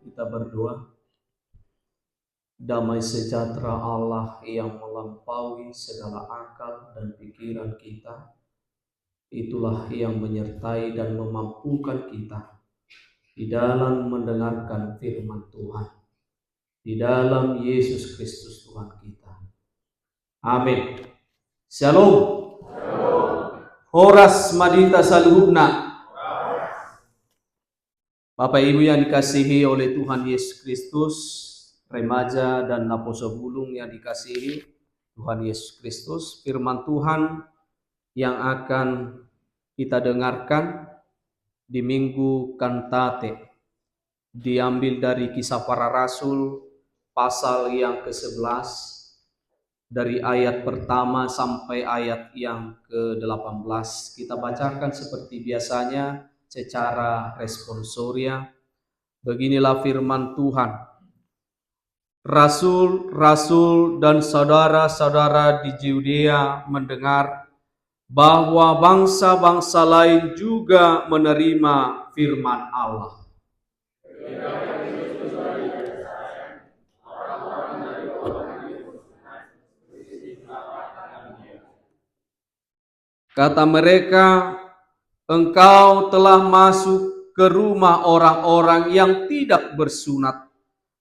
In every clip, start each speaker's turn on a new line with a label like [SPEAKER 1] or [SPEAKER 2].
[SPEAKER 1] Kita berdoa. Damai sejahtera Allah yang melampaui segala akal dan pikiran kita, itulah yang menyertai dan memampukan kita di dalam mendengarkan firman Tuhan, di dalam Yesus Kristus Tuhan kita. Amin. Shalom. Horas madita saluhuna. Bapak Ibu yang dikasihi oleh Tuhan Yesus Kristus, remaja dan naposo bulung yang dikasihi Tuhan Yesus Kristus, firman Tuhan yang akan kita dengarkan di Minggu Kantate diambil dari Kisah Para Rasul pasal yang ke-11 dari ayat pertama sampai ayat yang ke-18. Kita bacakan seperti biasanya secara responsoria. Beginilah firman Tuhan. Rasul-rasul dan saudara-saudara di Yudea mendengar bahwa bangsa-bangsa lain juga menerima firman Allah. Kata mereka, engkau telah masuk ke rumah orang-orang yang tidak bersunat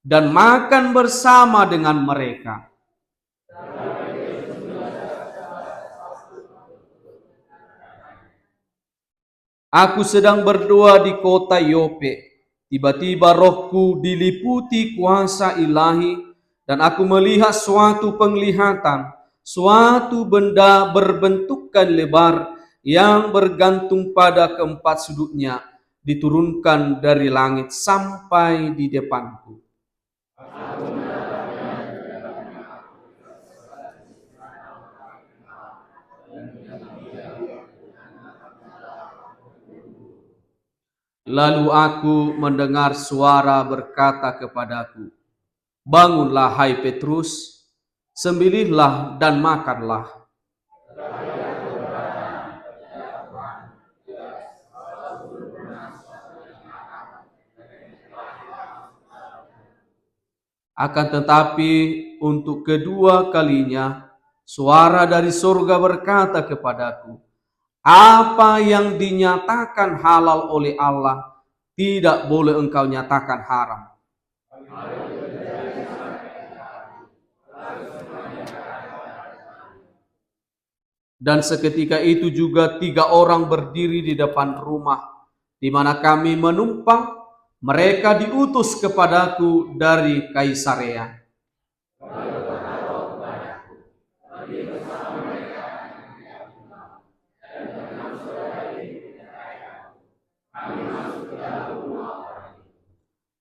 [SPEAKER 1] dan makan bersama dengan mereka. Aku sedang berdoa di kota Yope. Tiba-tiba rohku diliputi kuasa ilahi dan aku melihat suatu penglihatan, suatu benda berbentukan lebar yang bergantung pada keempat sudutnya, diturunkan dari langit sampai di depanku. Lalu aku mendengar suara berkata kepadaku, bangunlah hai Petrus, sembelihlah dan makanlah. Akan tetapi untuk kedua kalinya suara dari surga berkata kepadaku, apa yang dinyatakan halal oleh Allah tidak boleh engkau nyatakan haram. Dan seketika itu juga 3 orang berdiri di depan rumah di mana kami menumpang. Mereka diutus kepadaku dari Kaisarea.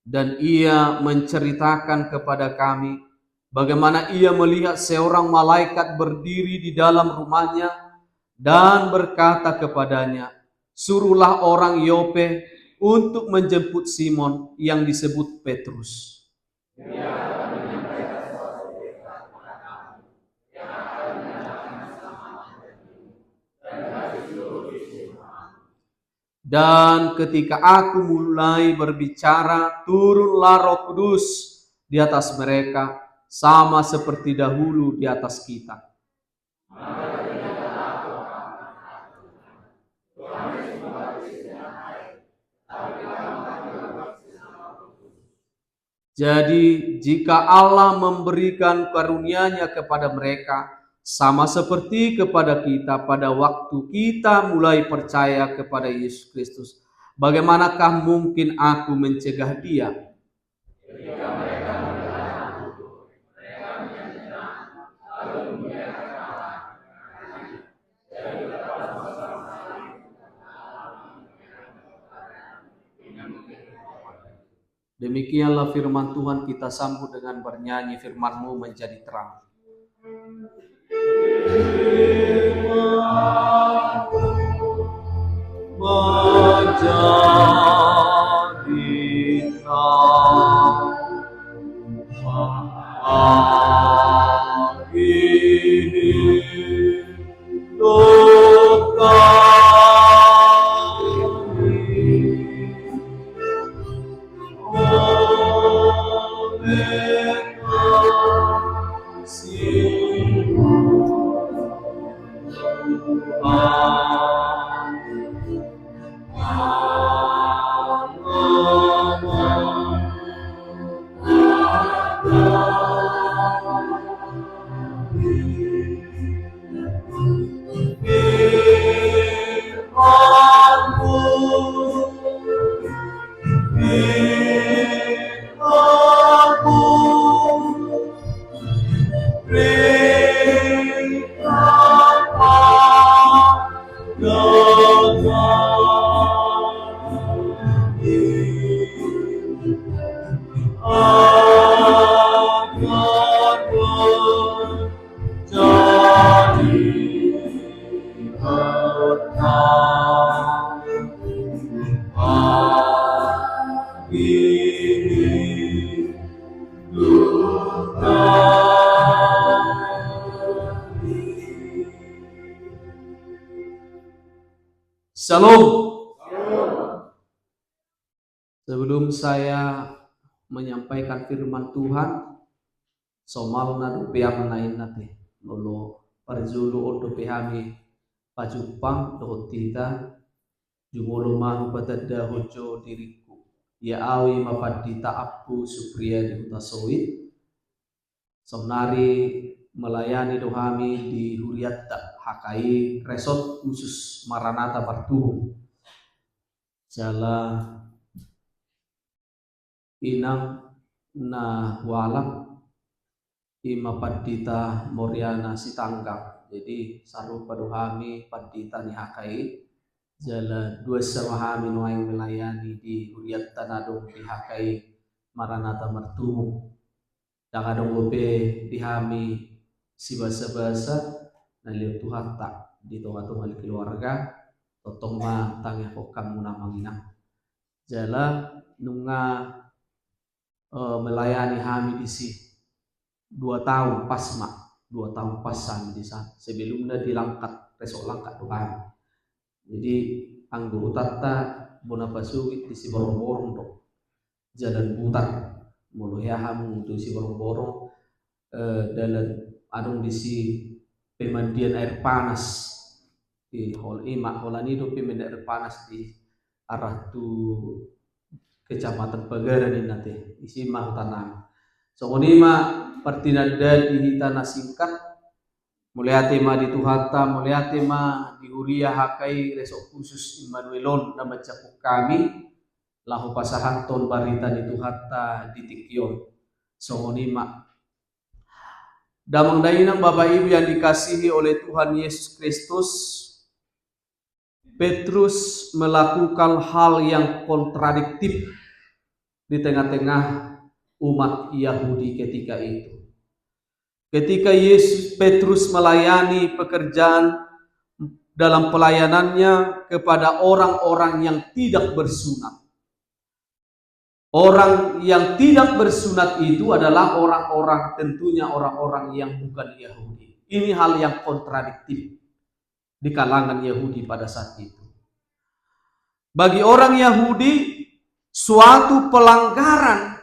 [SPEAKER 1] Dan ia menceritakan kepada kami bagaimana ia melihat seorang malaikat berdiri di dalam rumahnya dan berkata kepadanya, suruhlah orang Yope untuk menjemput Simon yang disebut Petrus. Dan ketika aku mulai berbicara, turunlah Roh Kudus di atas mereka, sama seperti dahulu di atas kita. Jadi jika Allah memberikan karunia-Nya kepada mereka Sama seperti kepada kita pada waktu kita mulai percaya kepada Yesus Kristus. Bagaimanakah mungkin aku mencegah dia? Demikianlah firman Tuhan, kita sambut dengan bernyanyi, firman-Mu menjadi terang. Menjadi terang bagi hidup Shalom. Sebelum saya menyampaikan firman Tuhan, somal nadu pia menain nate lolo parjulu odo pihami pajupang dohotita jumolo mahu patadda hojo diriku ya awi mapadita aku supriya di utasowit somnari melayani dohami di Huriatta Hakai resort khusus Maranatha Bartuhung jala inang na walam ima padita Moriana Sitanggap. Jadi sarupa dohami padita ni Hakai jala dua samahami nuaing melayani di Huriatta nadong di Hakai Maranatha Bartuhung dangadong gope dihami si basa-basa naliw Tuhan tak di tengah-tengah keluarga totong ma tangya kokang muna manginang jala nunga melayani kami di si 2 tahun pas mak 2 tahun pas kami di sana sebelumnya dilangkat resok langkat doang jadi anggo utata bona pasuit di si borong-borong dok jalan putar mulu ya hamu di si borong-borong dalam adong di si pemandian air panas di hol imak holani do pemandian air panas di arah tu Kecamatan Pagara di nate isi mah tanam so ma pertinada di hitana singkat muliate ma di Tuhata muliate ma di Huria Hakai resok khusus Immanuelon nama capuk kami lahu pasahanton barita di Tuhata di Tikyon so ma damang dainang Bapak Ibu yang dikasihi oleh Tuhan Yesus Kristus, Petrus melakukan hal yang kontradiktif di tengah-tengah umat Yahudi ketika itu. Ketika Petrus melayani pekerjaan dalam pelayanannya kepada orang-orang yang tidak bersunat. Orang yang tidak bersunat itu adalah orang-orang, tentunya orang-orang yang bukan Yahudi. Ini hal yang kontradiktif di kalangan Yahudi pada saat itu. Bagi orang Yahudi, suatu pelanggaran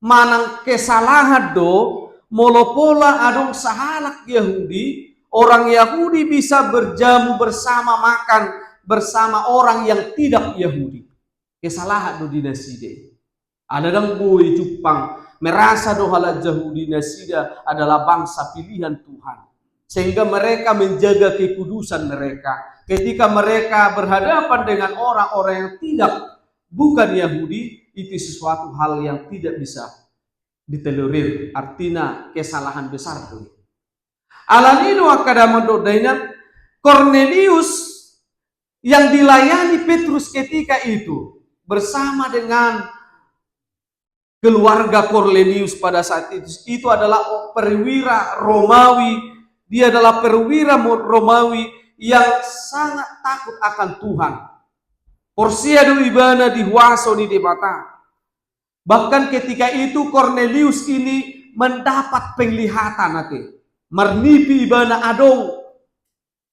[SPEAKER 1] manang kesalahan do molopola adong sahalak Yahudi, orang Yahudi bisa berjamu bersama makan bersama orang yang tidak Yahudi. Kesalahan do dinaside. Ada dang bui Jepang merasa do halal Yahudi nasida adalah bangsa pilihan Tuhan. sehingga mereka menjaga kekudusan mereka. Ketika mereka berhadapan dengan orang-orang yang bukan Yahudi, itu sesuatu hal yang tidak bisa ditolerir, artinya kesalahan besar tuh. Alanino akadama dodainan Cornelius yang dilayani Petrus ketika itu bersama dengan keluarga Cornelius pada saat itu adalah perwira Romawi. Dia adalah perwira Romawi yang sangat takut akan Tuhan. Porsiado ibana dihuaso di mata. Bahkan ketika itu Cornelius ini mendapat penglihatan nanti. Marnipi ibana adong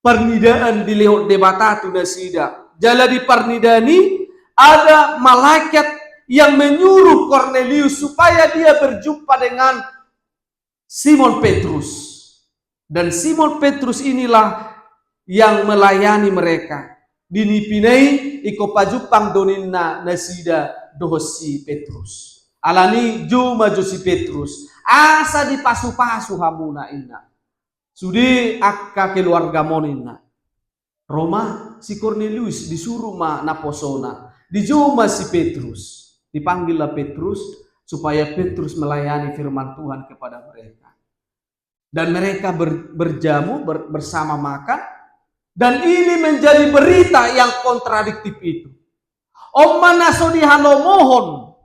[SPEAKER 1] pernidaan di lewat debata tu nasida. Jala di pernidani ada malaikat yang menyuruh Cornelius supaya dia berjumpa dengan Simon Petrus. Dan Simon Petrus inilah yang melayani mereka. Dinipinai iko pajupang doninna nasida dohosi Petrus. Alani juma josi Petrus. Asa di pasu-pasu hamuna inna. Sudi akka keluarga monina. Roma si Cornelius disuruh naposona. Dijuma si Petrus. Dipanggillah Petrus supaya Petrus melayani firman Tuhan kepada mereka. Dan mereka berjamu bersama makan. Dan ini menjadi berita yang kontradiktif itu. Om manaso di halomohon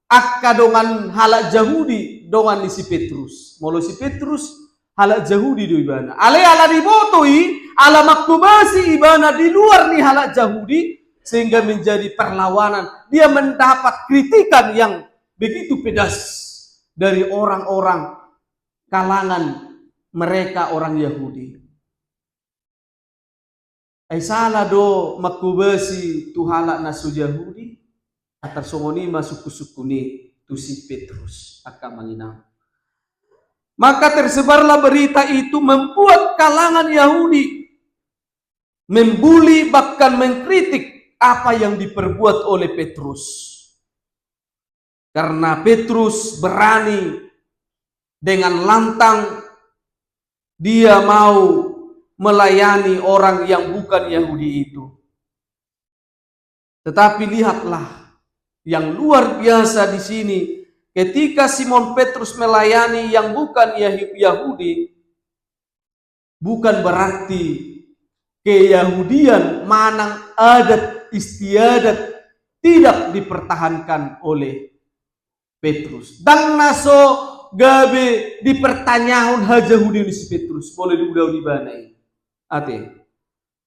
[SPEAKER 1] akka dongan halak Yahudi dongan si Petrus. Molo si Petrus halak Yahudi do ibana. Ale ala dibotoi ala maktubasi ibana di luar nih halak Yahudi sehingga menjadi perlawanan. Dia mendapat kritikan yang begitu pedas dari orang-orang kalangan mereka orang Yahudi. Salah do makubasi tuhala nasu Yahudi atar songoni masuk sukuni tu si Petrus akan menginam. Maka tersebarlah berita itu membuat kalangan Yahudi membuli bahkan mengkritik apa yang diperbuat oleh Petrus. Karena Petrus berani dengan lantang dia mau melayani orang yang bukan Yahudi itu. Tetapi lihatlah yang luar biasa di sini, ketika Simon Petrus melayani yang bukan Yahudi, bukan berarti keyahudian manang adat istiadat tidak dipertahankan oleh Petrus. Dan naso gabe dipertanyakan hajahudi si Petrus boleh diudah dibanai.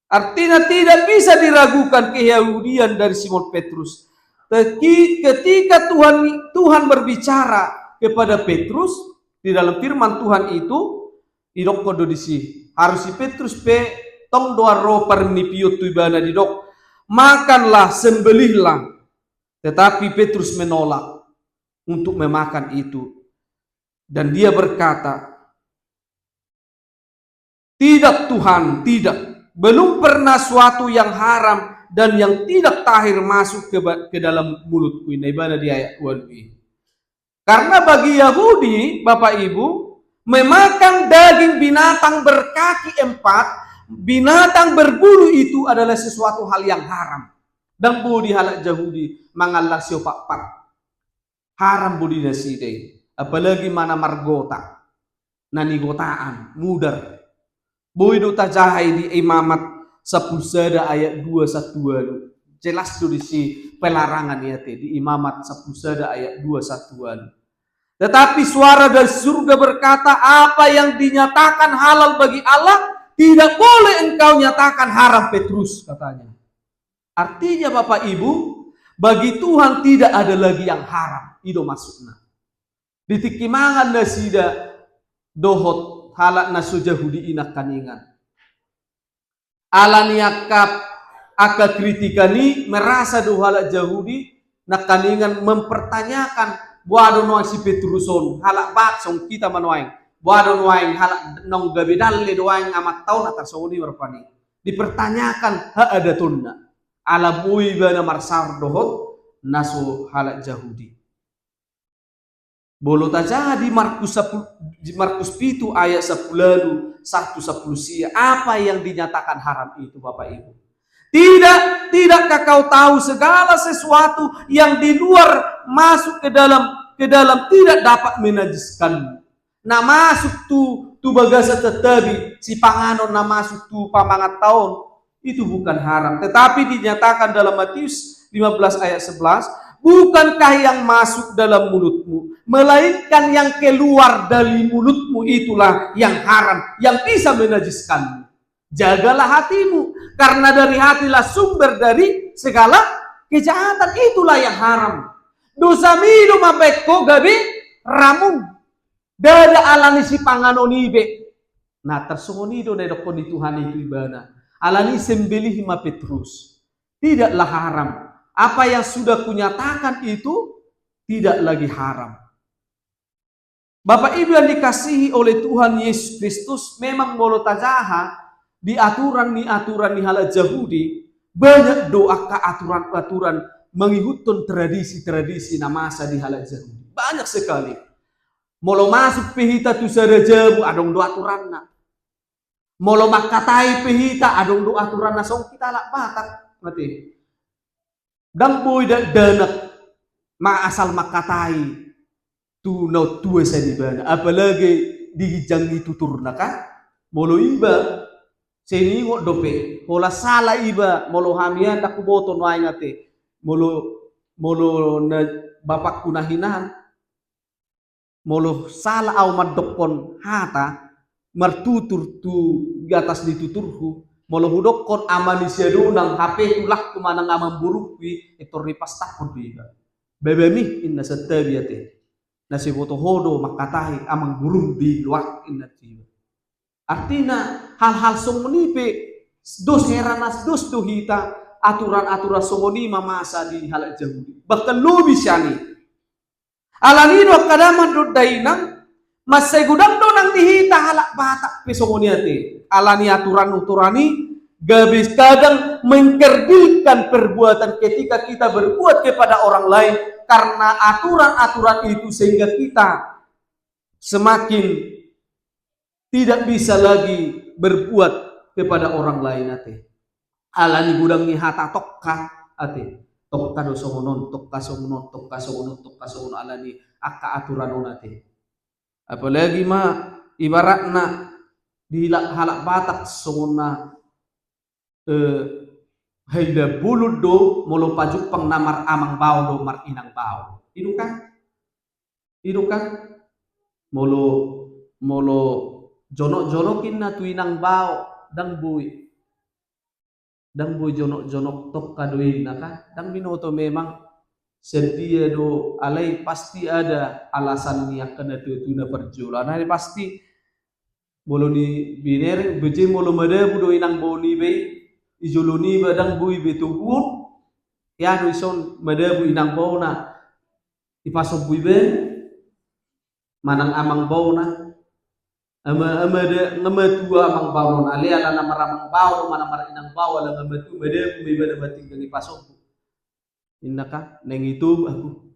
[SPEAKER 1] Artinya tidak bisa diragukan keyahudian dari Simon Petrus. Ketika Tuhan berbicara kepada Petrus di dalam firman Tuhan itu, idok kodo disi harus si Petrus pe tong doa ro parnipiut tu ibana didok makanlah sembelihlah. Tetapi Petrus menolak untuk memakan itu dan dia berkata, tidak Tuhan, tidak. Belum pernah suatu yang haram dan yang tidak tahir masuk ke dalam mulutku. Ini ibadah di ayat 2. Karena bagi Yahudi, Bapak Ibu, memakan daging binatang berkaki 4, binatang berbulu itu adalah sesuatu hal yang haram. Dan budi halak Yahudi mengalah siopak haram budi naside. Apalagi mana margota, nanigotaan, mudar. Boy do tajahai di imamat 10 ayat 212. Jelas tuh di si pelarangan ya di imamat 10 ayat 212. Tetapi suara dari surga berkata, apa yang dinyatakan halal bagi Allah tidak boleh engkau nyatakan haram, Petrus, katanya. Artinya Bapak Ibu, bagi Tuhan tidak ada lagi yang haram. Itu maksudnya. Ditikimangan nasida dohot halak nasu Yahudi inak kaningan. Alan yakap aka kritikani merasa do halak Yahudi nak kaningan mempertanyakan buado noang si Petruson halak baksong kita manoeng buado noang halak nong gabedalle doang amat tahun atas soni berpani dipertanyakan ha ada tunna ala bui bana marsar dohot nasu halak Yahudi. Bolo taja di Markus 10, di Markus 7 ayat 10 1 sia. Apa yang dinyatakan haram itu Bapak Ibu? Tidakkah kau tahu segala sesuatu yang di luar masuk ke dalam tidak dapat menajiskanmu. Nah masuk tu bagasa tetapi si panganon na masuk tu pamangat tahun itu bukan haram, tetapi dinyatakan dalam Matius 15 ayat 11, bukankah yang masuk dalam mulutmu, melainkan yang keluar dari mulutmu itulah yang haram, yang bisa menajiskanmu. Jagalah hatimu, karena dari hatilah sumber dari segala kejahatan, itulah yang haram. Dosa minum mapeko gabi ramung dada alani si panganonibe. Nah tersongonido na dokon di Tuhan itu ibana. Alani sembelih ma Petrus. Tidaklah haram. Apa yang sudah kunyatakan itu tidak lagi haram. Bapak Ibu yang dikasihi oleh Tuhan Yesus Kristus, memang molo tajaha di aturan di halal Yahudi banyak doa ke aturan mengikutkan tradisi na masa di halal Yahudi. Banyak sekali. Molo masuk pihita tu sarajabu adong doa aturanna. Molo makatai pihita adong doa aturanna song kita lak batak mati. Dang boy danak ma asal makatai tu no tua sa di bana. Apalagi dijangi tuturna kan? Molo iba seni ngok dope. Hola sala iba molo hamian tak kuboto no ay ngate. Molo na bapak kunahinahan. Molo sala au madokon hata martutur tu di atas dituturhu molo hudokon amani siadunang HP ulah kumanang amang burukwi itu ripas takut biga bebemi inna satabiyate nasi foto hodo makatahi amang burung di luak inna tiba. Artinya hal-hal somonipe dos heranas dos dohita aturan-aturan somoni mamasa di halal Yahudi bahkan lebih syani alanido kadaman do dainang masay gudang do nang dihita halak batak pesomoniate. Alani aturan-uturani gabis kadang mengkerdilkan perbuatan ketika kita berbuat kepada orang lain karena aturan-aturan itu sehingga kita semakin tidak bisa lagi berbuat kepada orang lain ate. Alani gudang ni hata tokka ate. Tokka do songonon, tokka songonon alani akka aturan onate. Apalagi ibaratna di halak batak songona haida bulud do molo pajupang namar amang bau do mar inang bau. Itu kan molo jonok-jonokin na tu inang bau dang boy jonok-jonok tok kadoin na kan dang binoto memang sedia do alai pasti ada alasan niya kana tutuna perjulan hari pasti bolo ni biner beje molo madabu do inang boni be ijoloni badang bui betubun ya do ison madabu inang bona ipasok bui be manang amang bona ngama tua amang bawon ali ala namaramang bawo manamar inang bawo ala ngama tu madabu be bada bating ni pasok innaka neng itu aku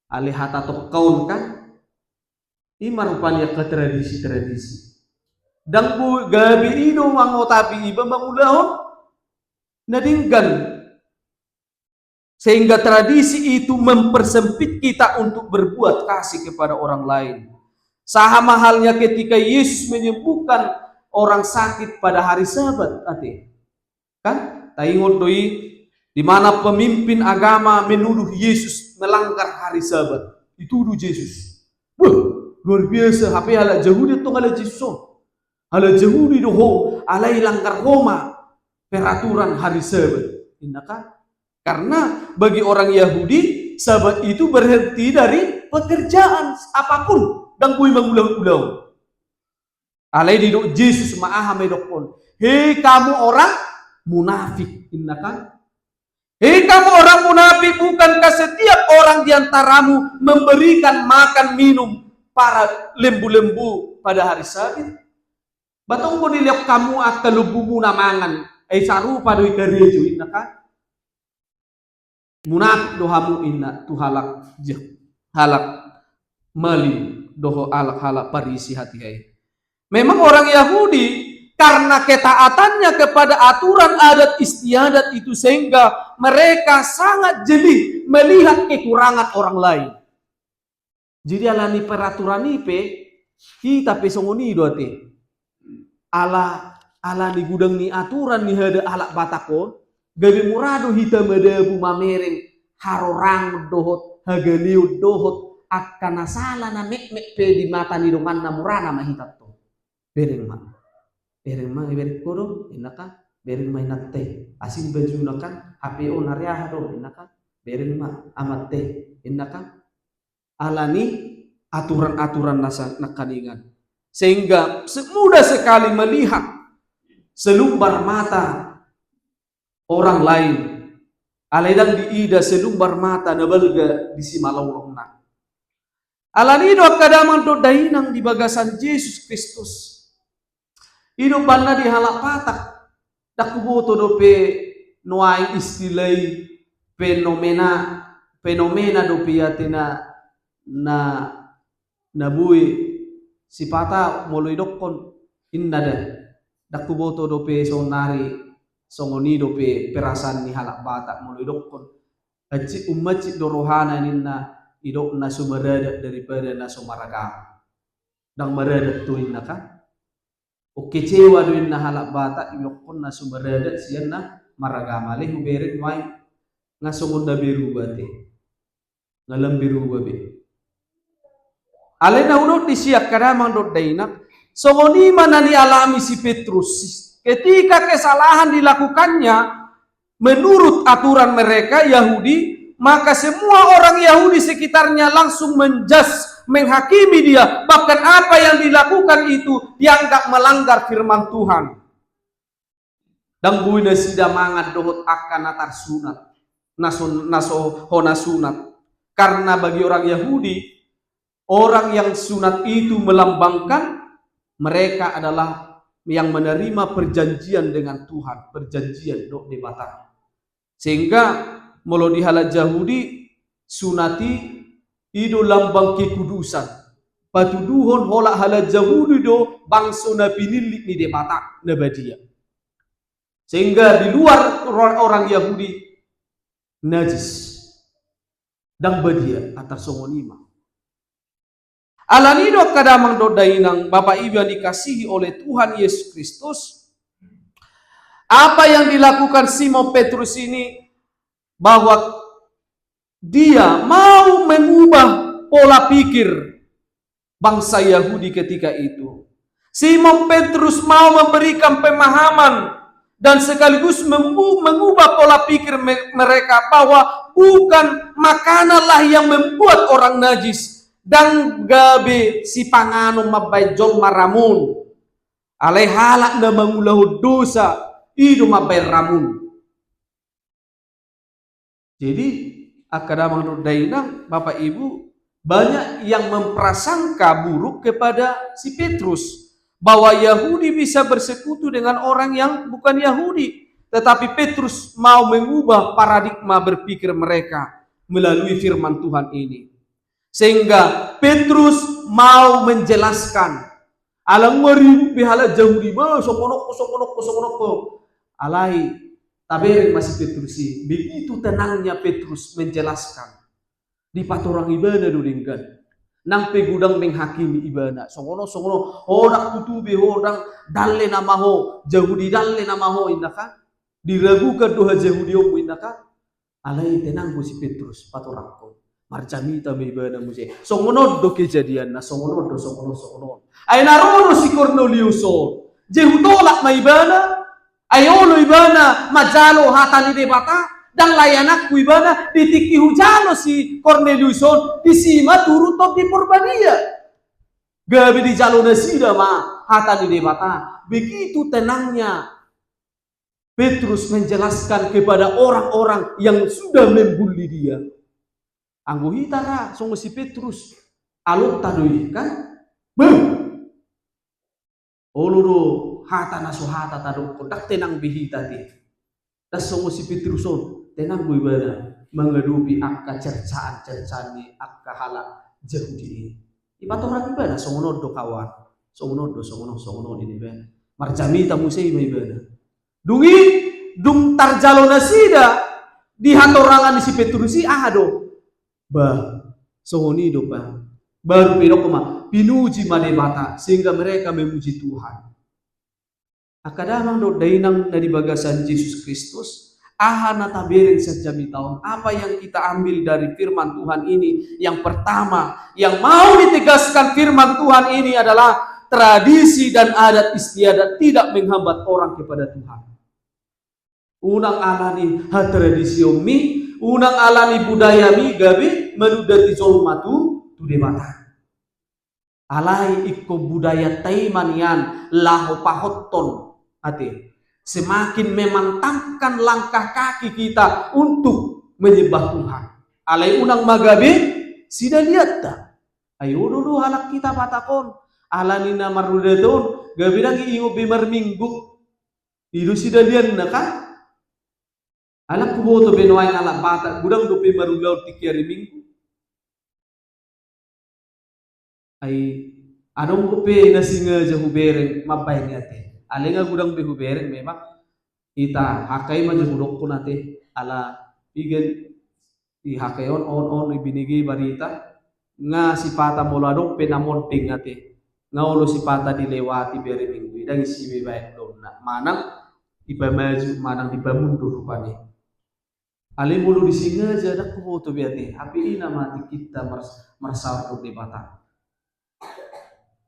[SPEAKER 1] alih hata kaun kan ima rupanya ke tradisi dan bu gabi ino mangotapi iba mangulahon nadinggan sehingga tradisi itu mempersempit kita untuk berbuat kasih kepada orang lain. Sama halnya ketika Yesus menyembuhkan orang sakit pada hari Sabat ate kan taingon doi di mana pemimpin agama menuduh Yesus melanggar hari Sabat. Dituduh Yesus. Wah, luar biasa. HP ala Yahudi itu ala Yesus. Ala Yahudi doho alai langgar Roma peraturan hari Sabat. Kan? Karena bagi orang Yahudi Sabat itu berhenti dari pekerjaan apapun dan kui mengulang-ulang. Alai diduk Yesus ma'aha medokon. Hei kamu orang munafik. Kan? Hei kamu orang munafik, bukankah setiap orang diantaramu memberikan makan minum para lembu-lembu pada hari Sabat? Batong ko niliap kamu at kalubumu namangan ay saru pada ikarejo inna kan? Munafik dohamu inna tu halak Malim doho alak-halak parisi hati hai. Memang orang Yahudi karena ketaatannya kepada aturan adat istiadat itu sehingga mereka sangat jeli melihat kekurangan orang lain. Jadi alani peraturan ipe kita pesongoni doate. Ala ni gudang ni aturan ni hada alak batako gabi murado hita medebu mamereng harorang dohot hagaliu dohot akan nasala na mek pe di mata ni dongan na murana mahitat to. Bereng ma bereng kodo inaka bereng ma inatte asin baju nakan HPO narya do inaka bereng ma amat teh inaka alani aturan-aturan nakaningan sehingga mudah sekali melihat selumbar mata orang lain alaidang diida selumbar mata na balga di simalawlongna alani do kadamang do dainang di bagasan Yesus Kristus ido banna di halak patak dakuboto do pe noai istilai fenomena do piatina na bui sipata moloi dokkon innada dakuboto do pe sonari songoni do pe perasaan ni halak batak moloi dokkon haji ummaci do rohana ninna idok na sumaradat daripada na sumaragam dang maradat tu inna kan o kecewa do inna halak batak ilokkon na sumaradat siyan na maragam alih uberet mai ngasongon da biru bate ngalam biru babe alena uno disiak kadamang do dainak songoni manani alami si Petrus ketika kesalahan dilakukannya menurut aturan mereka Yahudi, maka semua orang Yahudi sekitarnya langsung menjas, menghakimi dia. Bahkan apa yang dilakukan itu dianggap melanggar firman Tuhan. Dan buina sida mangat dohot akan natar sunat, naso hona sunat. Karena bagi orang Yahudi, orang yang sunat itu melambangkan mereka adalah yang menerima perjanjian dengan Tuhan, perjanjian dok di Batak. Sehingga molo di halal Yahudi sunati ido lambang kekudusan. Patuduhon hola halal Yahudi do bangsa na pinilik ni de Batak na badia. Sehingga di luar orang Yahudi najis dan badia atas songonima. Alanido kadamang dodai nang Bapak Ibu yang dikasihi oleh Tuhan Yesus Kristus. Apa yang dilakukan Simon Petrus ini bahwa dia mau mengubah pola pikir bangsa Yahudi ketika itu. Simon Petrus mau memberikan pemahaman dan sekaligus mengubah pola pikir mereka bahwa bukan makananlah yang membuat orang najis dan gabe si pangano mabay jol maramun alay halak na mangulahu dosa ido mabay ramun. Jadi akadamang dainang Bapak Ibu banyak yang memprasangka buruk kepada si Petrus bahwa Yahudi bisa bersekutu dengan orang yang bukan Yahudi, tetapi Petrus mau mengubah paradigma berpikir mereka melalui firman Tuhan ini. Sehingga Petrus mau menjelaskan alang mari bihala Yahudi ba sokonoko alai taberi masih Petrus sih. Begitu tenangnya Petrus menjelaskan di patorang ibadah dudingkan nang pegudang menghakimi ibadah songono hodak tutubi hodang dalle namaho Yahudi dalle namaho indaka diragukan doha Yahudi omu indaka alai tenang si Petrus patorangko marjamita ibadah muse songono do kejadian na songono ay narono si Cornelius Jehutolak maibana ayolo ibana majalo hatani de bata dan layanak ibana ditiki hujalo si Cornelius disima turut top di Purbania gabi di jalo nasida ma hatani de bata. Begitu tenangnya Petrus menjelaskan kepada orang-orang yang sudah membuli dia. Anggo hitara songo si Petrus alok tadoi kan oluro hata naso hata tado kodak tenang bihita ti das songo si Petrus tenang bu ibadah mengedupi akka cercaan ni akka hala Yahudi. Ipatorang ibana songonod do kawan. Songonod ini ben. Marjami tamu sei ibana. Dungi dung tarjalo na sida di hatorangan si Petrusi ado. Ba songoni do pa. Baru pero kuma pinuji malebata sehingga mereka memuji Tuhan. Akadamang do dainang dari bagasan Yesus Kristus ahana taberin sejami tahun. Apa yang kita ambil dari firman Tuhan ini? Yang pertama, yang mau ditegaskan firman Tuhan ini adalah tradisi dan adat istiadat tidak menghambat orang kepada Tuhan. Unang alani ha tradisio mi, unang alani budaya mi gabi menudati solmatu tu debata. Alai ikko budaya taimanian laho pahotton ate. Semakin memantapkan langkah kaki kita untuk menyembah Tuhan. Alai unang magabe sida lihat ta. Ayo dulu halak kita patakon. Alani na marudaton gabi lagi ingo bimar minggu. Idu sida lihat na ka. Alak kuboto benuain alak bata gudang dope marulaw tikiari minggu. Ay anong kupe na singa ja huberen mabay ngate. Alinga gudang be huberen memang kita hakai ma jahudok ko nate ala pigen di hakayon on ibinigi barita nga si pata moladong penamonting ngate. Nga ulo si pata dilewati bere minggu idang isi baik lom na manang ipamaju manang ipamundur rupane. Ali mulu di singa aja dak kuboto biate. Api ina mati kita marsal ko debata.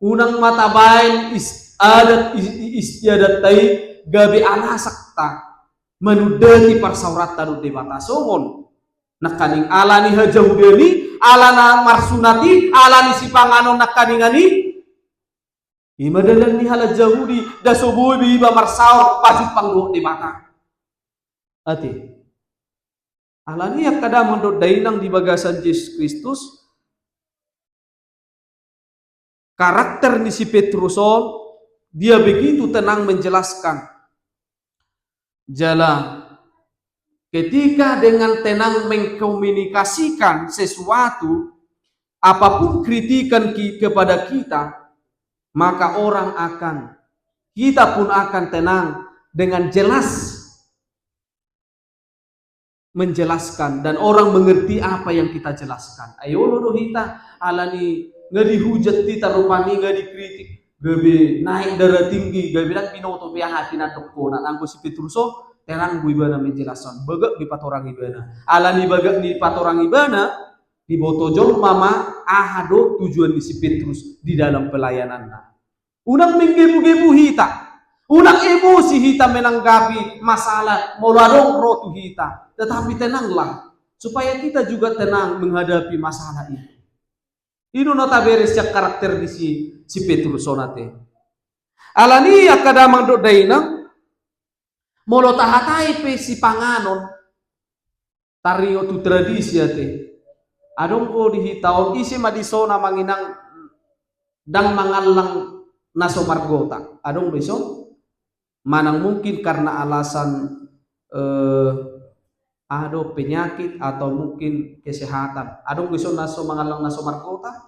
[SPEAKER 1] Unang matabain adat istiadat tai gabi ala sakta menudati parsaurata do debata songon nakaning alani hajahudeni alana marsunati alani sipanganon nakaningani imadalan ni hala jahudi da soboy biba marsaur pasut panggo debata ati alani yak kada mondot dainang di bagasan Yesus Kristus. Karakter ni si Petruson, dia begitu tenang menjelaskan. Jala, ketika dengan tenang mengkomunikasikan sesuatu, apapun kritikan kepada kita, maka kita pun akan tenang dengan jelas menjelaskan dan orang mengerti apa yang kita jelaskan. Ayo lodo hita alani nggak dihujat kita rupani nggak dikritik gabe naik darah tinggi gabe nak pinoto pia hati na toko nak anggo si Petruso terang gue ibana menjelaskan bagak di patorang ibana alani bagak di patorang ibana di botojol mama ahado tujuan di si Petrus di dalam pelayanannya unang menggebu-gebu hita unang emosi hita menanggapi masalah moladong rotu hita tetapi tenanglah supaya kita juga tenang menghadapi masalah itu. Ino notabene siya karakter di si Petrus sonate. Alani akadamang do dainang molo tahatai pe si panganon tario tu tradisi ate. Adong ko dihitaon isi madisona manginang dang mangalang naso margota. Adong beso manang mungkin karena alasan ada penyakit atau mungkin kesehatan. Adong gusto naso mangalang naso margota.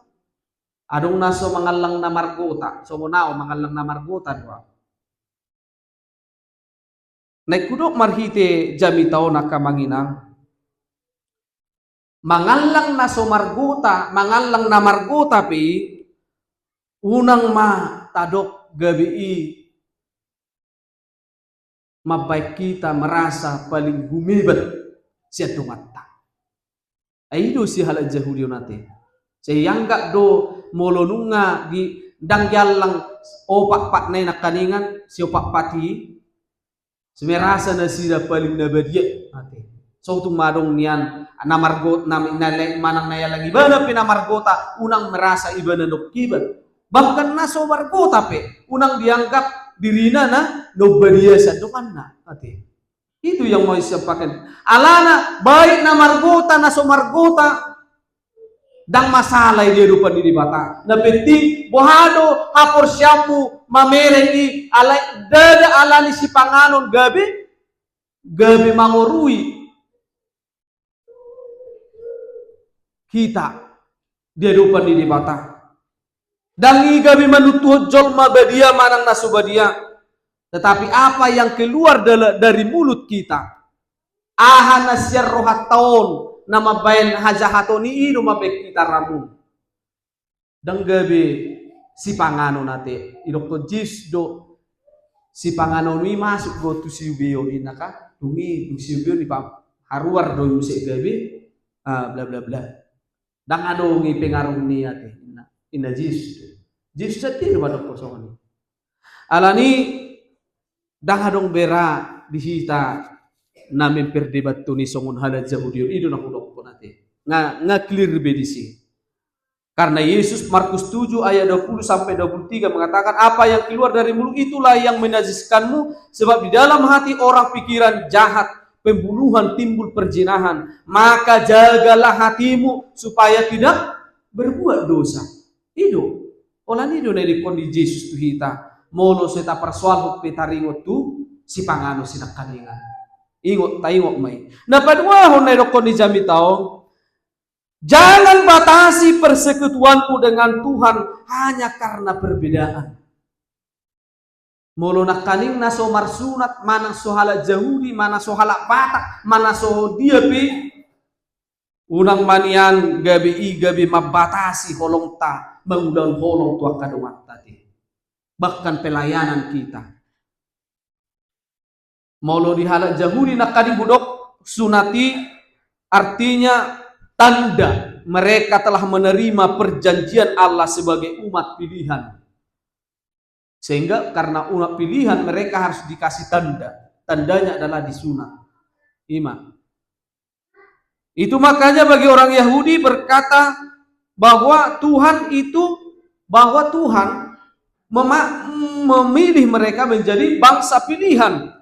[SPEAKER 1] Adong naso mangalang na margota. So monao mangalang na margota dua. Naikudok marhite jami tao nakamanginang. Mangalang naso margota, mangalang na margota pi unang tadok gabi mabaik kita merasa paling gumibat siya dumata. Ay do si halal Yahudi nate. Siya yanggak do molonunga di dangyalang opak pat na nakaningan si opak pati semerasa na sila paling nabadya nate. So tumadong niyan namargot manang nayalang iba na pinamargota unang merasa iba na nukkibat. Bahkan na so margota pe unang dianggap dirina na nobadiya sa duman na nate. Itu yang mau siapakan. Alana baik na margota na sumargota dang masalah dia rupa di bata. Na penting bohado hapor syamu mamereni alai dada alani si panganon gabe mangorui kita Dia dupan di bata. Dan igabi manutuh jolma badia manang nasu badia. Tetapi apa yang keluar dari mulut kita, ahana syarrohat taon nama bayan hajahatoni idu mabek kita ramu. Dan gabi si pangano nate idokto jis do si pangano ni masuk go tu si ubio inaka tungi tu si ubio ni pa haruar do musik gabi bla bla bla. Dan ado ngi pengaruh ni ate ina jis do jis setir pada kosong ni alani dan adong bera dihita na memperdebat tu ni songon hala jahudio ido na hudok ko nate nga clear bedisi. Karena Yesus Markus 7 ayat 20 sampai 23 mengatakan apa yang keluar dari mulut itulah yang menajiskanmu, sebab di dalam hati orang pikiran jahat, pembunuhan, timbul perzinahan. Maka jagalah hatimu supaya tidak berbuat dosa. Itu olan itu dari kondisi Yesus tu hita molo seta persoal petaringot tu si pangano sinakaningan. Ingot tayo may. Napadwa honay do kondisi jami taong. Jangan batasi persekutuanmu dengan Tuhan hanya karena perbedaan. Molo nakaning na so marsunat, mana so hala Yahudi, mana so hala Batak, mana so diapi. Unang manian gabi mabatasi holong ta, mengundang holong tua kadumat tadi. Bahkan pelayanan kita. Molo di hala Yahudi nakaning budok sunati artinya tanda mereka telah menerima perjanjian Allah sebagai umat pilihan. Sehingga karena umat pilihan mereka harus dikasih tanda. Tandanya adalah disunat. Iman. Itu makanya bagi orang Yahudi berkata bahwa Tuhan memilih mereka menjadi bangsa pilihan.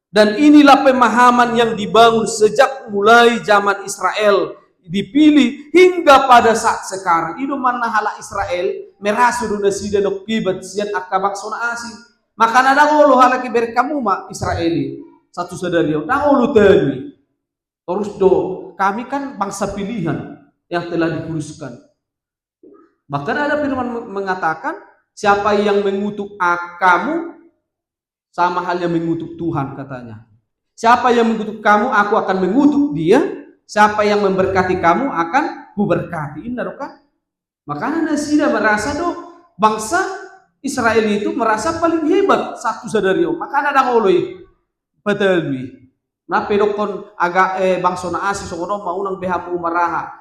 [SPEAKER 1] Dan inilah pemahaman yang dibangun sejak mulai zaman Israel dipilih hingga pada saat sekarang. Itu mana hala Israel merasu do nasida no kibat sian akabak sona asing. Maka nada ngolo hala kiber kamu ma Israeli satu sadario ngolo tani. Terus do kami kan bangsa pilihan yang telah dikuduskan. Bahkan ada firman mengatakan siapa yang mengutuk kamu sama halnya mengutuk Tuhan katanya. Siapa yang mengutuk kamu aku akan mengutuk dia. Siapa yang memberkati kamu akan kuberkati. Ini kan? Makanya Nasida merasa do bangsa Israel itu merasa paling hebat satu sadario. Makanya ada ngoloi betul nih. Nah pedokon agak bangsa na asi sokono maunang behamu maraha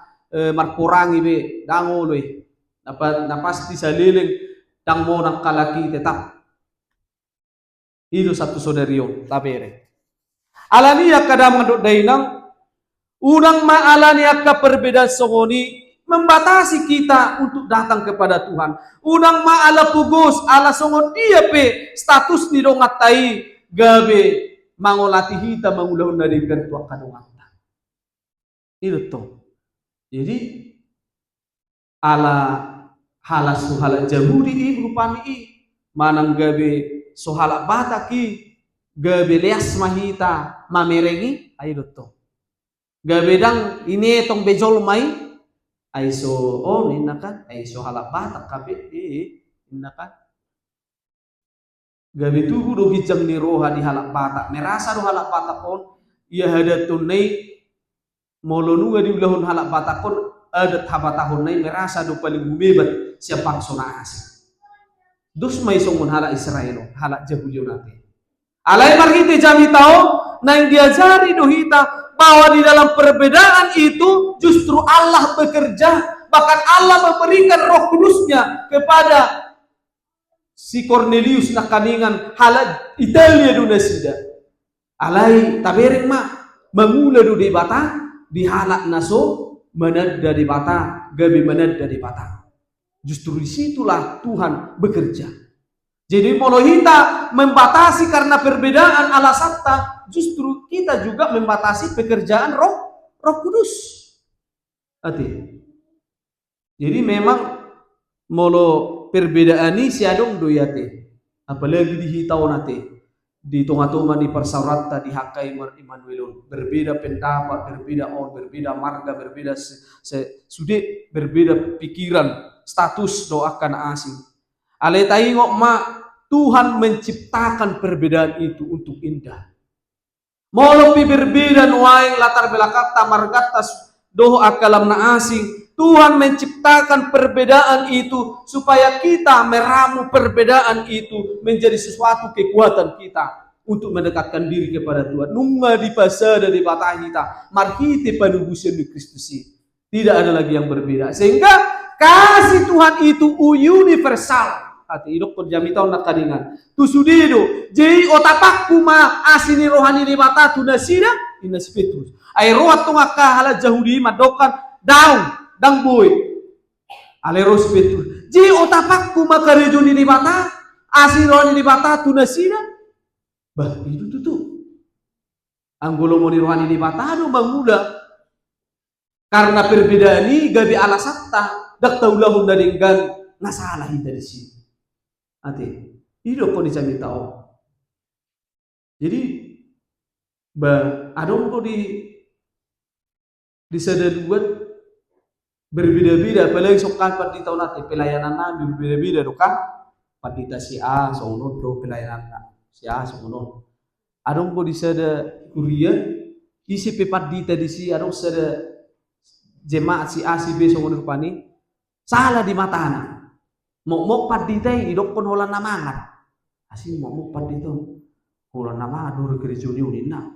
[SPEAKER 1] markurangi be dangoloi. Napasti saliling dang mo nak kalaki tetap. Itu satu sadario tabere. Alania kadang ngadok dainang unang maalani akka perbedaan songoni membatasi kita untuk datang kepada Tuhan. Unang maala pugos ala songon dia pe status ni dongatai gabe mangolati hita mangulahun dari gantua kadongata. Itu to. Jadi ala hala suhala Yahudi rupani manang gabe sohala bataki gabe leas mahita mamerengi ayo to. Gabedang ini tong bejol mai aiso ninakan aiso halak batak kabe ninakan gabe tuhu do hijam ni roha di halak batak merasa do halak batak pon ia hadatun nei molonu di ulahun halak batak pon adat habatahun nei merasa do paling bumebat siapang sona asing dus mai songon halak Israel halak Jahudiyah nate alai marhite jami tao nang diajari do hita bahwa di dalam perbedaan itu justru Allah bekerja, bahkan Allah memberikan Roh Kudusnya kepada si Cornelius nakaningan halad Italia do nasida. Alai tabereng ma mangula do debata di halak naso manad dari bata gabi manad dari bata. Justru disitulah Tuhan bekerja. Jadi molohita membatasi karena perbedaan alasata. Justru kita juga membatasi pekerjaan Roh Kudus. Jadi memang molo perbedaan ini siadong doyate. Apalagi di hitau nate. di tengah-tengah di persaurata di hakai Immanuelun, berbeda pendapat, berbeda marga, berbeda sudah berbeda pikiran, status doakan asing. Ale taingok ma Tuhan menciptakan perbedaan itu untuk indah. Mau lebih berbeda nuaing latar belakang margatas doh akalam na asing. Tuhan menciptakan perbedaan itu supaya kita meramu perbedaan itu menjadi sesuatu kekuatan kita untuk mendekatkan diri kepada Tuhan. Nunga di pasar dari batang kita, marhite panubusan di Kristus. Tidak ada lagi yang berbeda. Sehingga kasih Tuhan itu universal. Hati idok perjami tahun nak kadingan. Tu sudido. Jadi otapak kuma asini rohani di mata tu nasida inas Petrus. Ai rohat tu ngaka hala jahudi madokan daun. Dang boy, aleros Petrus. Ji otapak kuma karejoni di mata, asironi di mata tunasina. Bah itu tuh. Anggolo mo di rohani di mata do manguda. Karena perbedaan ini gabi alasatta dak taulahun dadinggan nasalah hita di sini. Ate, itu kok dicami tahu. Jadi bah adong ko di sadar buat berbeda-beda, apalagi sokan pada tahun nanti pelayanan nabi berbeda-beda dokan pada si A sono do pelayanan si A sono adong ko di sada kuria isi pepat dita di si adong sada jemaat si A si B sono pani salah di mata anak mau pad dita idok kon holan namangan asin mau pad dita holan namangan do gereja unina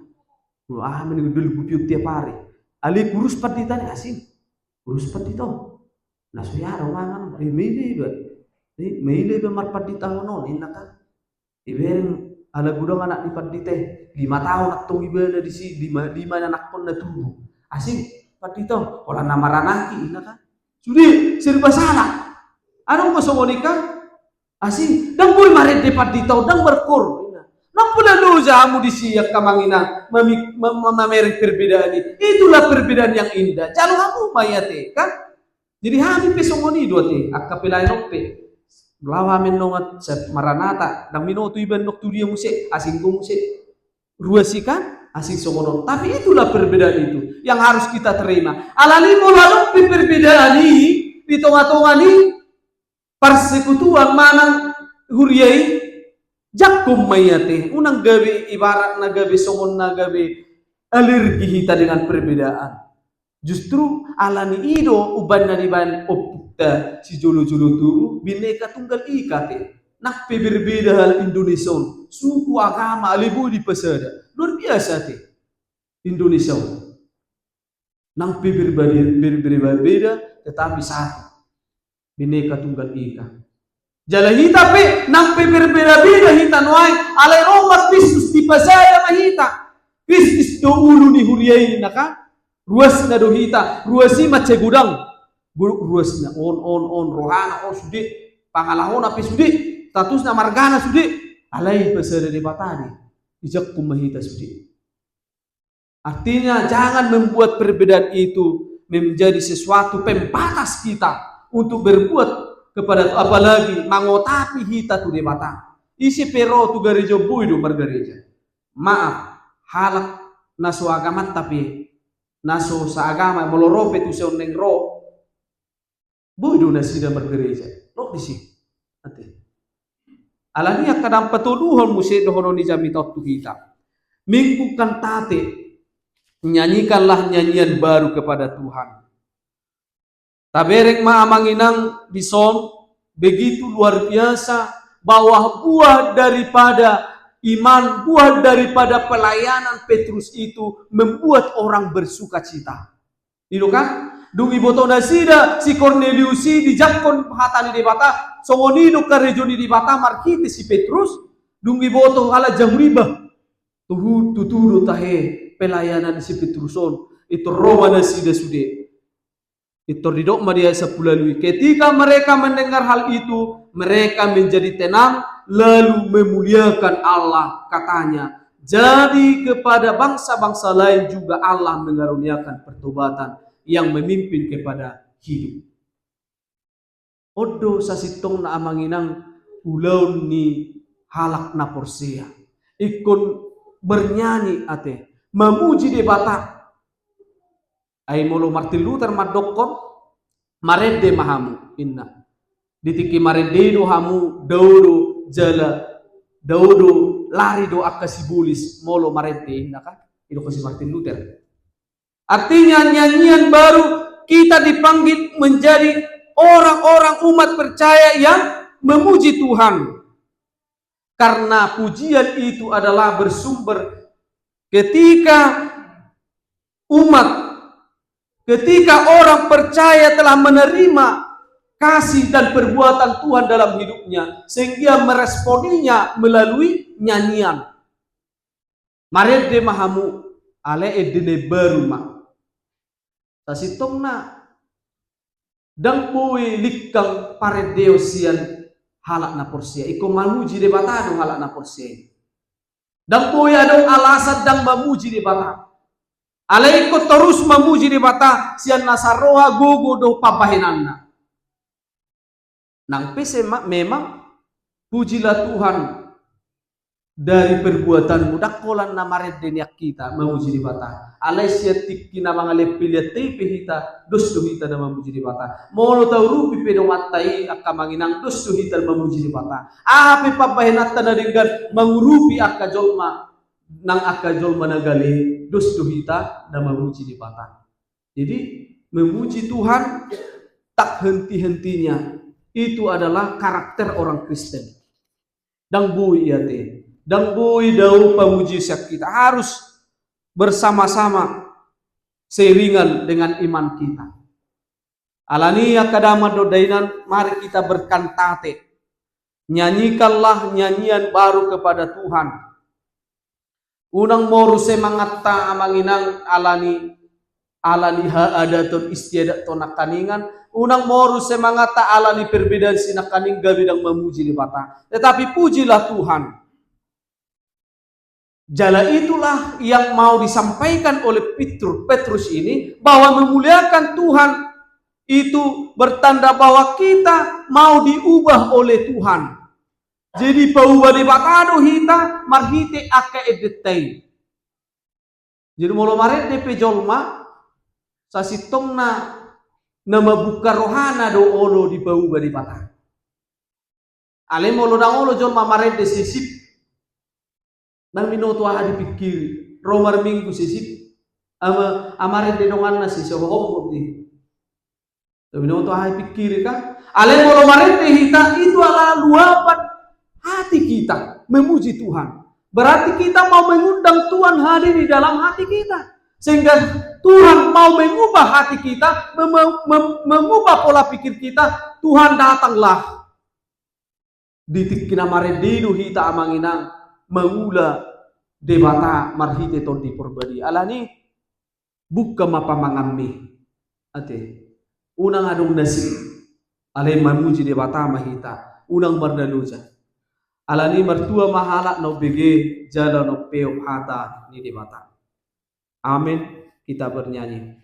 [SPEAKER 1] mending dulu bupiuk tiap hari ali kurus pad dita ni asin urus seperti itu. Nah, suyara mangan mili ba marpat di tahun non inaka. Ibering ala gudang anak lipat di teh 5 tahun nak tong ibada di si 5 anak pun na tubuh. Asing pati itu orang nama ranaki inaka. Sudi serba salah. Anong masongonika? Asing dang boy maret depat di tahun dang berkur. Nang pula do jamu di siyak kamangina memeri perbedaan ini. Itulah perbedaan yang indah. Jangan kamu mayate kan? Jadi hami pesongoni dua te akapilai nope. Lawa menongat set maranata dan minotu iban noktu dia musik asing musik ruasikan asing songonon. Tapi itulah perbedaan itu yang harus kita terima. Alali mola perbedaan ini di tengah-tengah ini persekutuan mana huriai jakum mayate unang gabi ibarat na gabi songon na gabi alergi hita dengan perbedaan. Justru alani ido uban na diban opta si jolo-jolo tu bineka tunggal ika te. Nak berbeda hal Indonesia suku agama alibu di pesada luar biasa te Indonesia. Nang berbeda tetapi satu bineka tunggal ika. Jala hita pe nampe berbeda-beda hita nuai alai Roma Kristus di pasaya mahita Kristus do ulu ni huriai naka ruas na do hita ruasi mace gudang ruas na on rohana on sudi pangalahon api sudi status na margana sudi alai pasaya di batani ijak kumahita sudi. Artinya jangan membuat perbedaan itu menjadi sesuatu pembatas kita untuk berbuat kepada apalagi mangotapi hita tu de mata isi pero tu gereja buido margereja maaf halak naso agama tapi naso sa agama molorope tu se oneng ro buido na sida margereja nok disi ate alania kadang patuduhan muse dohono ni jami tu kita minggu kantate nyanyikanlah nyanyian baru kepada Tuhan. Taberek maamanginang bison begitu luar biasa bahwa buah daripada iman, buah daripada pelayanan Petrus itu membuat orang bersuka cita. Itu kan? Dungi boto nasida si Cornelius di jakon hatani di bata songonido karejoni di bata markiti si Petrus dungi boto ala jamriba tutudo tahe pelayanan si Petruson itu Roma nasida sude. Itu ridok Maria sepulalui. Ketika mereka mendengar hal itu, mereka menjadi tenang lalu memuliakan Allah katanya. Jadi kepada bangsa-bangsa lain juga Allah mengaruniakan pertobatan yang memimpin kepada hidup. Odo sasitong na amanginang ulaw ni halak na porsea. ikut bernyanyi ate, memuji di bata. Ai molo Martin Luther madokon marede mahamu inna. Ditiki marede do hamu daudo jala daudo lari do akasibulis molo marede inna kan. Itu si Martin Luther. Artinya nyanyian baru kita dipanggil menjadi orang-orang umat percaya yang memuji Tuhan. Karena pujian itu adalah bersumber ketika orang percaya telah menerima kasih dan perbuatan Tuhan dalam hidupnya, sehingga meresponinya melalui nyanyian. Marede mahamu ale edene beruma. Tasitongna dang boy likang paredeo sian halak na porsia. Iko mamuji de batado halak na porsia. Dang boy adong alasan dang mamuji de bata. Ale iko terus mamuji de bata sian nasaroha gogo do pabahenanna. Nang pese memang pujilah Tuhan dari perbuatanmu dakolan na maredeniak kita memuji di bata. Alai siatik kina mangale pilihat tepe hita dos hita na memuji di bata. Molo tau rupi pedong atai akka manginang dos hita memuji di bata. Ape pabahenata na dengan mengurupi akka jolma nang akka jolma nagale dos hita na memuji di bata. Jadi memuji Tuhan tak henti-hentinya. Itu adalah karakter orang Kristen. Dang bui ya teh. Dan bui dau pemujisiat kita harus bersama-sama seiringan dengan iman kita. Alania kadama dodainan, mari kita berkantate. Nyanyikanlah nyanyian baru kepada Tuhan. Unang moru semangata amanginang alani ha adaton istiadat tonak kaningan. Unang moru semangata alani perbedaan sinakaning gabidang memuji di bata. Tetapi pujilah Tuhan. Jala itulah yang mau disampaikan oleh Petrus ini, bahwa memuliakan Tuhan itu bertanda bahwa kita mau diubah oleh Tuhan. Jadi paubah di batado hita marhite aka edetai. Jadi molo mare DP jolma sasitongna nama buka rohana do olo di paubah di batado. Ale molo dang olo jolma mare de sisip nang minuto aha dipikiri romar minggu sisip amare de dongan na sisip homo di minuto aha dipikiri kan ale molo marente hita itu adalah luapan hati kita memuji Tuhan. Berarti kita mau mengundang Tuhan hadir di dalam hati kita, sehingga Tuhan mau mengubah hati kita, mengubah pola pikir kita. Tuhan datanglah di tikina maredidu hita amanginang mengula debata marhite ton di porbadi alani buka mapamangami ate unang adong nasi alai mamuji debata mahita unang mardaluja alani mertua mahala no bege jala no peom hata ni debata. Amin. Kita bernyanyi.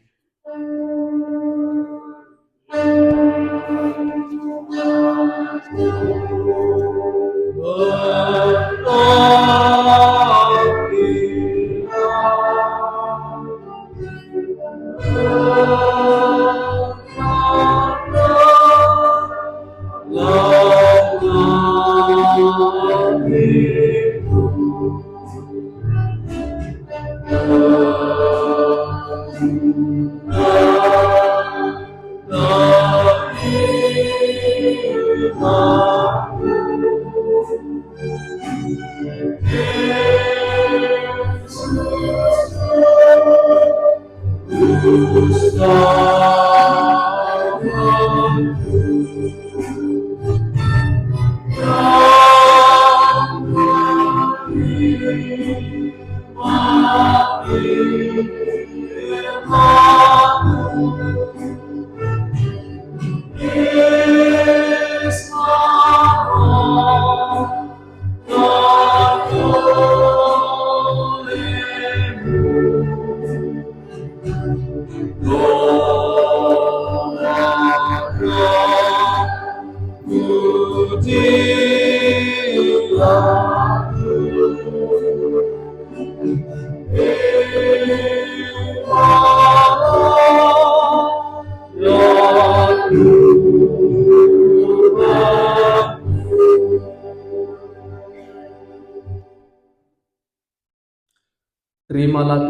[SPEAKER 1] Terimalah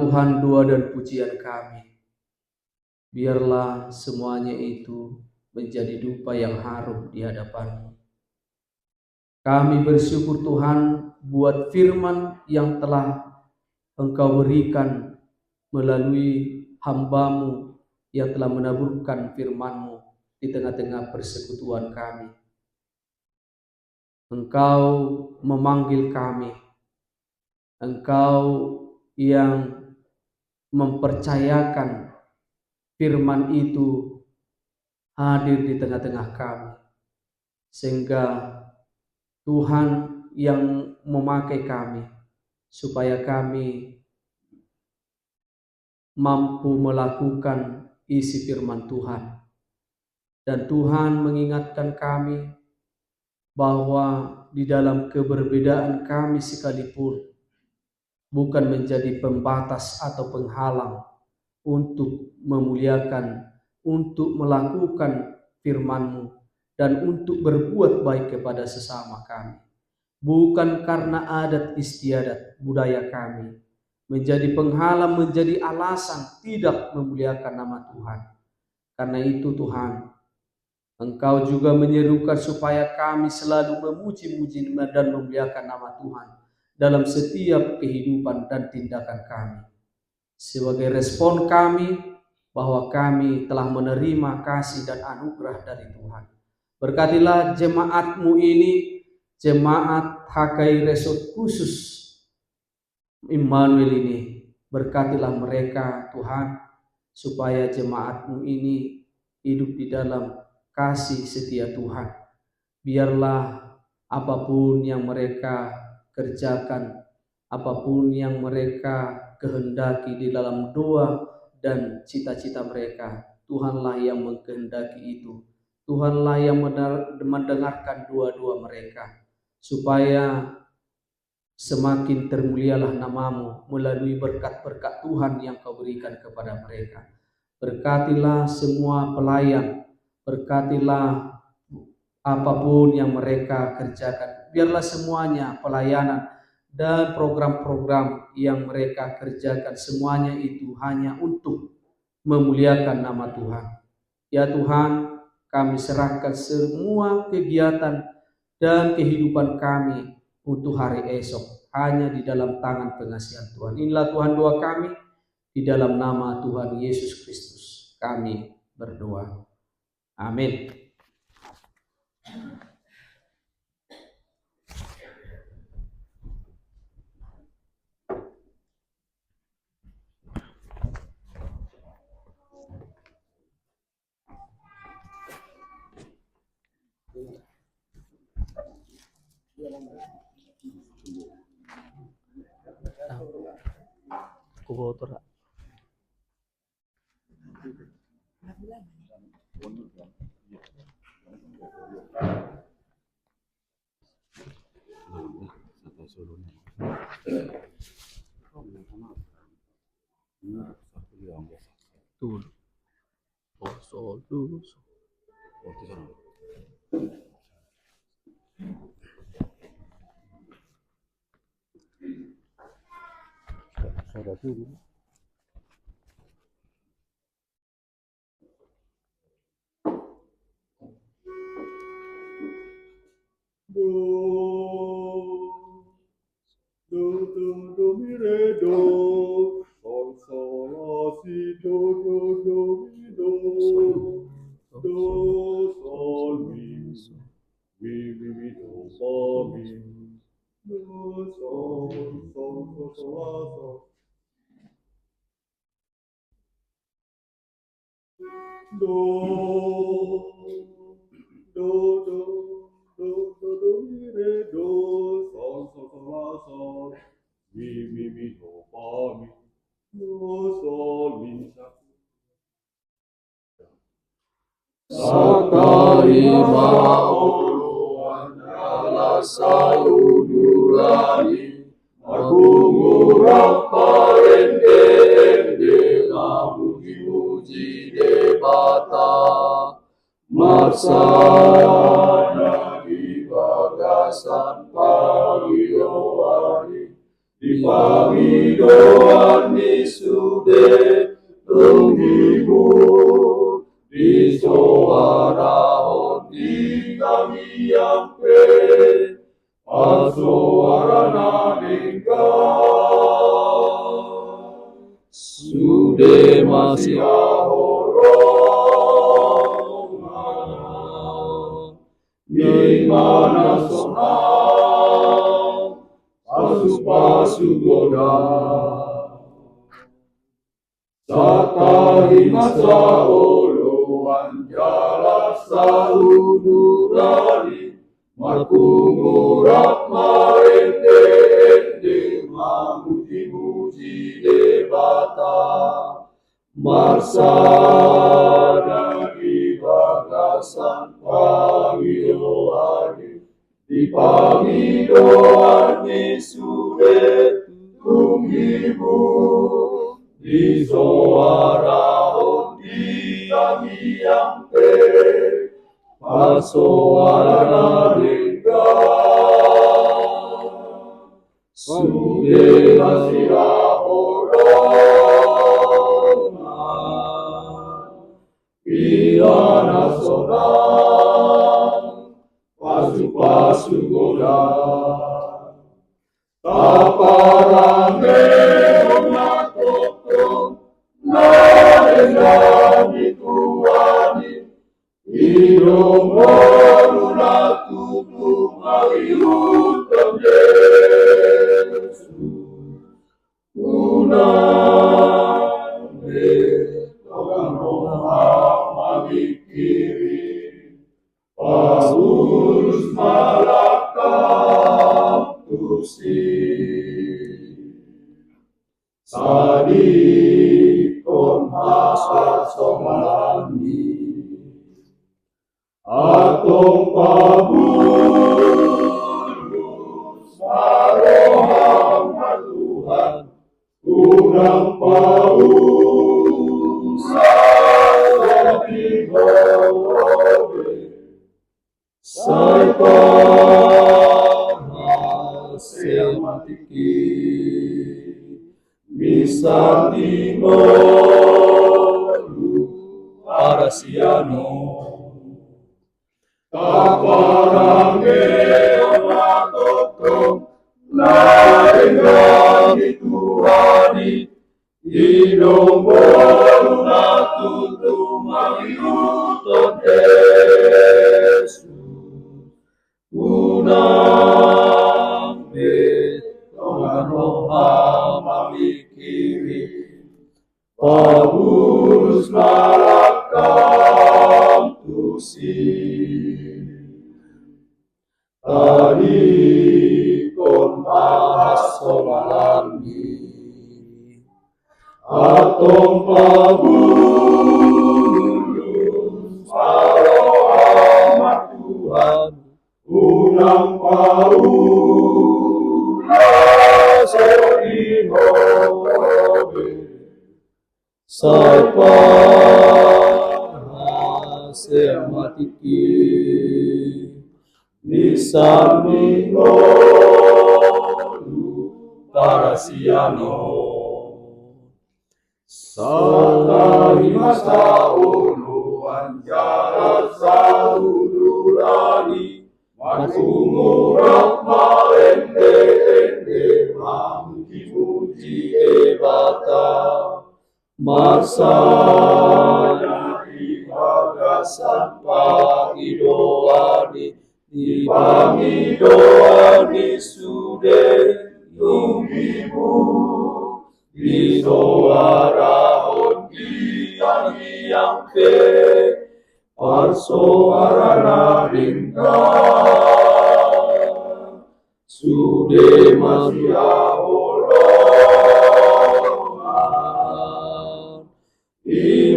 [SPEAKER 1] Tuhan doa dan pujian kami. Biarlah semuanya itu menjadi dupa yang harum di hadapan-Mu. Kami bersyukur Tuhan buat firman yang telah Engkau berikan melalui hamba-Mu yang telah menaburkan firman-Mu di tengah-tengah persekutuan kami. Engkau memanggil kami. Engkau yang mempercayakan firman itu hadir di tengah-tengah kami, sehingga Tuhan yang memakai kami supaya kami mampu melakukan isi firman Tuhan. Dan Tuhan mengingatkan kami bahwa di dalam keberbedaan kami sekalipun bukan menjadi pembatas atau penghalang untuk memuliakan, untuk melakukan firman-Mu, dan untuk berbuat baik kepada sesama kami. Bukan karena adat istiadat budaya kami menjadi penghalang, menjadi alasan tidak memuliakan nama Tuhan. Karena itu Tuhan, Engkau juga menyerukan supaya kami selalu memuji-muji dan memuliakan nama Tuhan dalam setiap kehidupan dan tindakan kami. Sebagai respon kami bahwa kami telah menerima kasih dan anugerah dari Tuhan. Berkatilah jemaat-Mu ini, jemaat HKI Resort Khusus Immanuel ini. Berkatilah mereka Tuhan, supaya jemaat-Mu ini hidup di dalam kasih setia Tuhan. Biarlah apapun yang mereka kerjakan, apapun yang mereka kehendaki di dalam doa dan cita-cita mereka, Tuhanlah yang mengkehendaki itu. Tuhanlah yang mendengarkan doa-doa mereka, supaya semakin termulialah nama-Mu melalui berkat-berkat Tuhan yang Kau berikan kepada mereka. Berkatilah semua pelayan, berkatilah apapun yang mereka kerjakan. Biarlah semuanya pelayanan dan program-program yang mereka kerjakan, semuanya itu hanya untuk memuliakan nama Tuhan. Ya Tuhan, kami serahkan semua kegiatan dan kehidupan kami untuk hari esok hanya di dalam tangan pengasihan Tuhan. Inilah Tuhan doa kami, di dalam nama Tuhan Yesus Kristus kami berdoa. Amin. Kubotor. Tuh. Sol dulu. Ada dulu.
[SPEAKER 2] Do mi re do, sol la si do mi do sol mi do fa mi do sol la sol do mi re do sol la sol mi do fa mi do sol mi
[SPEAKER 3] Sakarima oluan ala sayudulani Agungurang pare bata marsana di bagasan panggiloani di panggiloani sude tunggimu di suara hoti kami yang suara nadingka sude masih di mana sonang pasu goda Sata masa uluan jala saudurani makumurat marende ende mamuji-muji debata marsana di bagasan panggiloani di panggiloani sude tunggimu di suara hoti kami yang suara ringga sude masih bila nasonang pasu goda taparange Nari tuani hidung waruna tubuh mariutam Yesus uname togang roha mamikiri paulus malakam tusi sadi kon hasa somalani atong pabulus marohang Tuhan unang paulus sa pigore say pahasya matiki bisa dimolu para siano kaparange matokong lain Tuhani hidung bolu natutu mariuton Yesus unang togang roha mamikiri Paulus malakam tusi tadi kon bahas somalani atong Paulus marohang Tuhan unang Paulus say pahasya matiki bisa mingolu para siano sata masa uluan jala saudurani makumurat malende ende mamuji-muji debata marsana di bagasan panggiloani di panggiloani sude tunggimu di suara hoti kami yang suara nadingka sude masih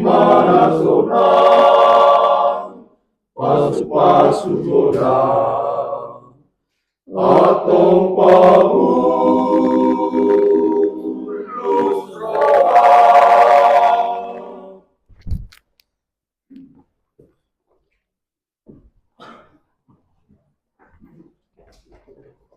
[SPEAKER 3] mana sonang pasu goda atong pabu